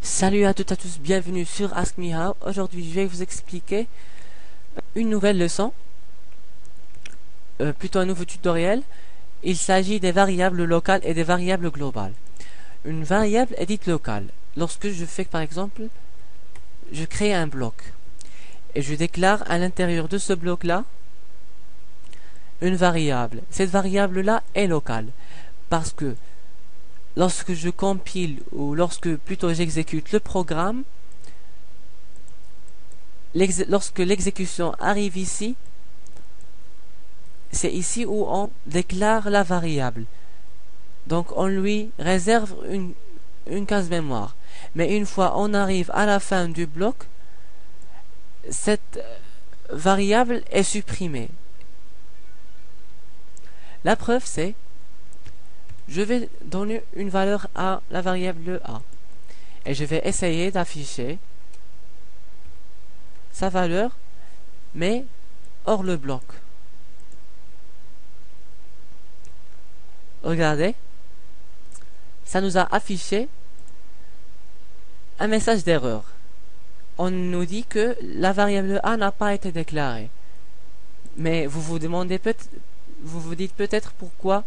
Salut à toutes et à tous, bienvenue sur Ask Me How. Aujourd'hui, je vais vous expliquer une nouvelle leçon, plutôt un nouveau tutoriel. Il s'agit des variables locales et des variables globales. Une variable est dite locale lorsque je fais, par exemple, je crée un bloc et je déclare à l'intérieur de ce bloc-là une variable. Cette variable-là est locale parce que lorsque je compile ou lorsque plutôt j'exécute le programme, lorsque l'exécution arrive ici, c'est ici où on déclare la variable. Donc on lui réserve une case mémoire. Mais une fois on arrive à la fin du bloc, cette variable est supprimée. La preuve c'est, je vais donner une valeur à la variable a. Et je vais essayer d'afficher sa valeur, mais hors le bloc. Regardez, ça nous a affiché un message d'erreur. On nous dit que la variable a n'a pas été déclarée. Mais vous vous demandez peut-être, vous vous dites peut-être pourquoi,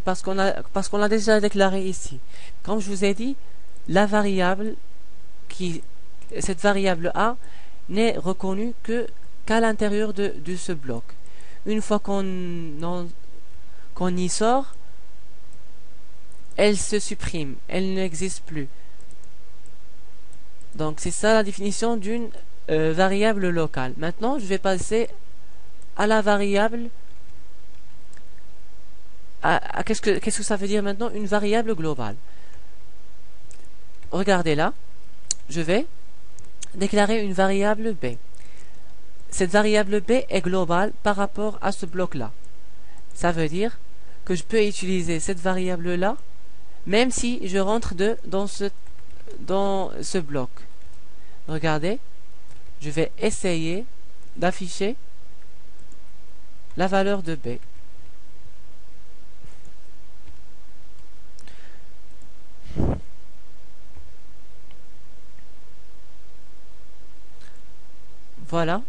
parce qu'on l'a déjà déclaré ici. Comme je vous ai dit, la variable cette variable a n'est reconnue qu'à l'intérieur de ce bloc. Une fois qu'on y sort, elle se supprime, elle n'existe plus. Donc c'est ça la définition d'une variable locale. Maintenant, je vais passer à la variable. Qu'est-ce que ça veut dire maintenant une variable globale? Regardez là, je vais déclarer une variable b. Cette variable b est globale par rapport à ce bloc-là. Ça veut dire que je peux utiliser cette variable-là même si je rentre dans ce bloc. Regardez, je vais essayer d'afficher la valeur de b. Voilà.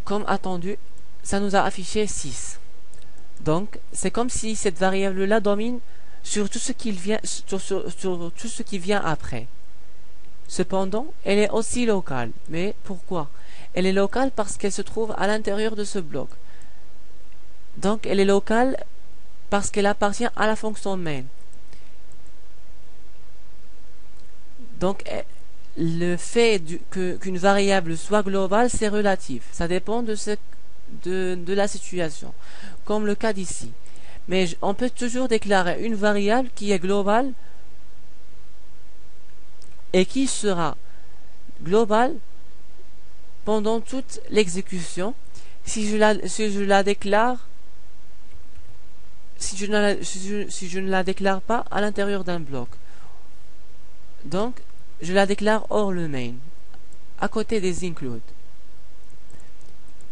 Comme attendu, ça nous a affiché 6. Donc, c'est comme si cette variable-là domine sur tout ce qui vient, sur tout ce qui vient après. Cependant, elle est aussi locale. Mais pourquoi? Elle est locale parce qu'elle se trouve à l'intérieur de ce bloc. Donc, elle est locale parce qu'elle appartient à la fonction main. Donc, le fait qu'une variable soit globale, c'est relatif. Ça dépend de la situation, comme le cas d'ici. Mais on peut toujours déclarer une variable qui est globale et qui sera globale pendant toute l'exécution si je la déclare, si je ne la déclare pas à l'intérieur d'un bloc. Donc, je la déclare hors le main, à côté des include.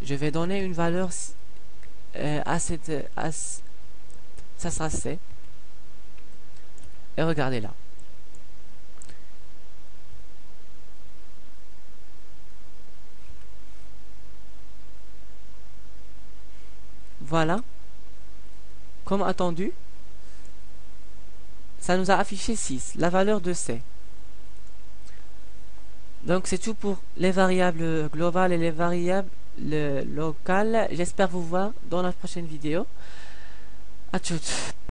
Je vais donner une valeur ça sera C. Et regardez là. Voilà. Comme attendu, ça nous a affiché 6, la valeur de C. Donc c'est tout pour les variables globales et les variables locales. J'espère vous voir dans la prochaine vidéo. À toutes.